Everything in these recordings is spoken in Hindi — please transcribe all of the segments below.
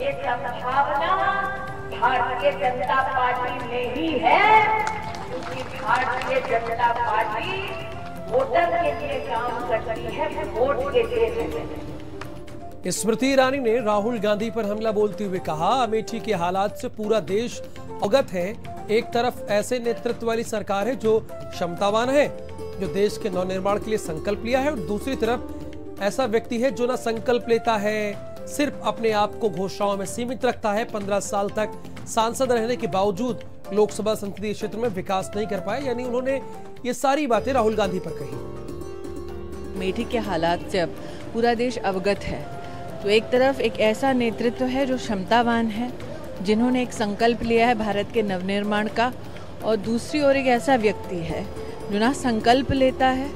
ये संभावना भारतीय जनता पार्टी में ही है, क्योंकि भारतीय जनता पार्टी वोटर के लिए काम करती है, वोट के लिए। स्मृति ईरानी ने राहुल गांधी पर हमला बोलते हुए कहा, अमेठी के हालात से पूरा देश अवगत है। एक तरफ ऐसे नेतृत्व वाली सरकार है जो क्षमतावान है, जो देश के नवनिर्माण के लिए संकल्प लिया है, और दूसरी तरफ ऐसा व्यक्ति है जो ना संकल्प लेता है, सिर्फ अपने आप को घोषणाओं में सीमित रखता है। 15 साल तक सांसद रहने के बावजूद लोकसभा संसदीय क्षेत्र में विकास नहीं कर पाए। यानी उन्होंने ये सारी बातें राहुल गांधी पर कही। अमेठी के हालात से अब पूरा देश अवगत है, तो एक तरफ एक ऐसा नेतृत्व है जो क्षमतावान है, जिन्होंने एक संकल्प लिया है भारत के नवनिर्माण का, और दूसरी ओर एक ऐसा व्यक्ति है जो ना संकल्प लेता है,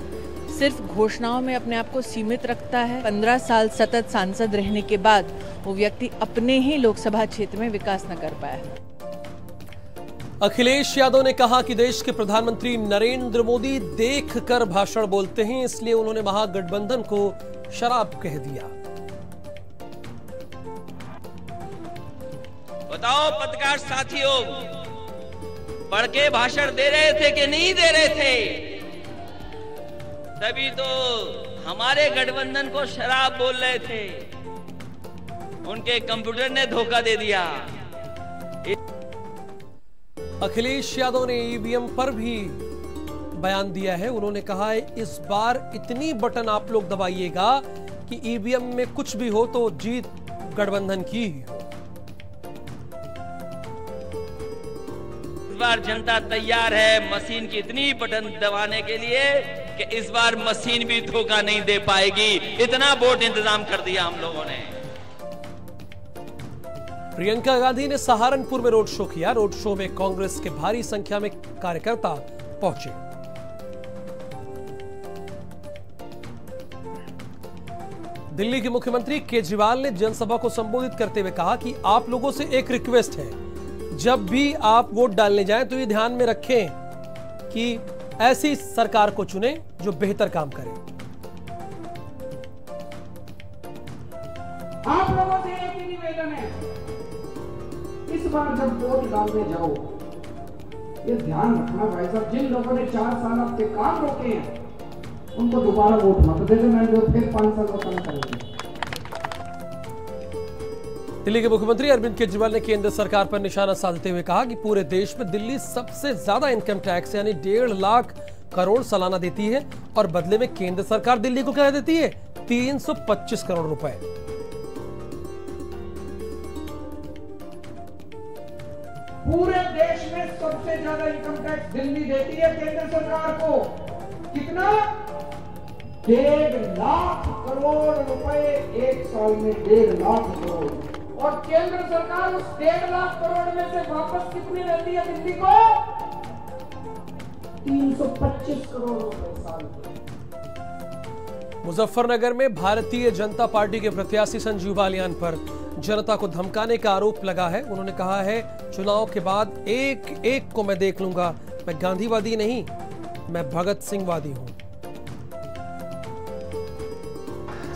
सिर्फ घोषणाओं में अपने आप को सीमित रखता है। 15 साल सतत सांसद रहने के बाद वो व्यक्ति अपने ही लोकसभा क्षेत्र में विकास न कर पाया है। अखिलेश यादव ने कहा कि देश के प्रधानमंत्री नरेंद्र मोदी देखकर भाषण बोलते हैं, इसलिए उन्होंने महागठबंधन को शराब कह दिया। बताओ पत्रकार साथियों, पढ़ के भाषण दे रहे थे कि नहीं दे रहे थे? तभी तो हमारे गठबंधन को शराब बोल रहे थे, उनके कंप्यूटर ने धोखा दे दिया। अखिलेश यादव ने ईवीएम पर भी बयान दिया है। उन्होंने कहा है, इस बार इतनी बटन आप लोग दबाइएगा कि ईवीएम में कुछ भी हो तो जीत गठबंधन की ही हो। इस बार जनता तैयार है मशीन की इतनी बटन दबाने के लिए कि इस बार मशीन भी धोखा नहीं दे पाएगी। इतना वोट इंतजाम कर दिया हम लोगों ने। प्रियंका गांधी ने सहारनपुर में रोड शो किया। रोड शो में कांग्रेस के भारी संख्या में कार्यकर्ता पहुंचे। दिल्ली के मुख्यमंत्री केजरीवाल ने जनसभा को संबोधित करते हुए कहा कि आप लोगों से एक रिक्वेस्ट है, जब भी आप वोट डालने जाएं तो ये ध्यान में रखें कि ऐसी सरकार को चुनें जो बेहतर काम करे। आप लोगों से एक ही निवेदन है, इस बार जब वोट डालने जाओ ये ध्यान रखना भाई साहब, जिन लोगों ने 4 साल आपके काम रोके हैं उनको दोबारा वोट मत देना, जो फिर 5 साल का काम करेंगे। दिल्ली के मुख्यमंत्री अरविंद केजरीवाल ने केंद्र सरकार पर निशाना साधते हुए कहा कि पूरे देश में दिल्ली सबसे ज्यादा इनकम टैक्स यानी 1.5 लाख करोड़ सालाना देती है, और बदले में केंद्र सरकार दिल्ली को क्या देती है? 325 करोड़ रुपए। पूरे देश में सबसे ज्यादा इनकम टैक्स दिल्ली देती है केंद्र सरकार को। कितना? 1.5 लाख करोड़ रुपए एक साल में, 1.5 लाख करोड़। और केंद्र सरकार उस 1.5 लाख करोड़ में से वापस कितनी देती है दिल्ली को? 325 करोड़ रुपए साल में। मुजफ्फरनगर में भारतीय जनता पार्टी के प्रत्याशी संजीव बालियान पर जनता को धमकाने का आरोप लगा है। उन्होंने कहा है, चुनाव के बाद एक एक को मैं देख लूंगा, मैं गांधीवादी नहीं, मैं भगत सिंह वादी हूं।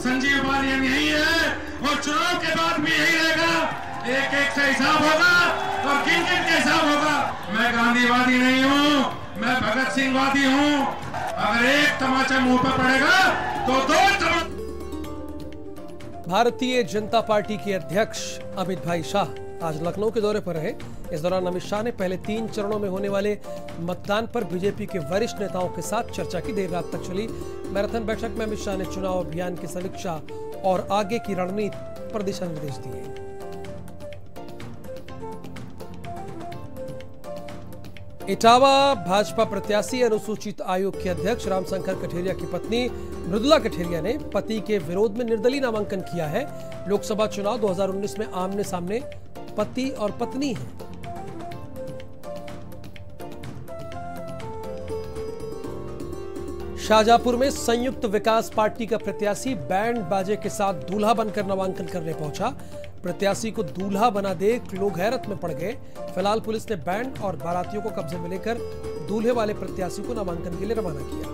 संजीव बालियान यही है और चुनाव के बाद भी यही रहेगा। एक एक से हिसाब होगा और किन किन के हिसाब होगा। मैं गांधीवादी नहीं हूँ, मैं भगत सिंह वादी हूँ। अगर एक तमाचा मुंह पर पड़ेगा तो 2 तमाचा। भारतीय जनता पार्टी के अध्यक्ष अमित भाई शाह आज लखनऊ के दौरे पर रहे। इस दौरान अमित शाह ने पहले 3 चरणों में होने वाले मतदान पर बीजेपी के वरिष्ठ नेताओं के साथ चर्चा की। देर रात तक चली मैराथन बैठक में अमित शाह ने चुनाव अभियान की समीक्षा और आगे की रणनीति पर दिशा निर्देश दिए। इटावा भाजपा प्रत्याशी अनुसूचित आयोग के अध्यक्ष रामशंकर कठेरिया की पत्नी मृदुला कठेरिया ने पति के विरोध में निर्दलीय नामांकन किया है। लोकसभा चुनाव 2019 में आमने सामने पति और पत्नी हैं। शाहजहांपुर में संयुक्त विकास पार्टी का प्रत्याशी बैंड बाजे के साथ दूल्हा बनकर नामांकन करने पहुंचा। प्रत्याशी को दूल्हा बना देख लोग हैरत में पड़ गए। फिलहाल पुलिस ने बैंड और बारातियों को कब्जे में लेकर दूल्हे वाले प्रत्याशी को नामांकन के लिए रवाना किया।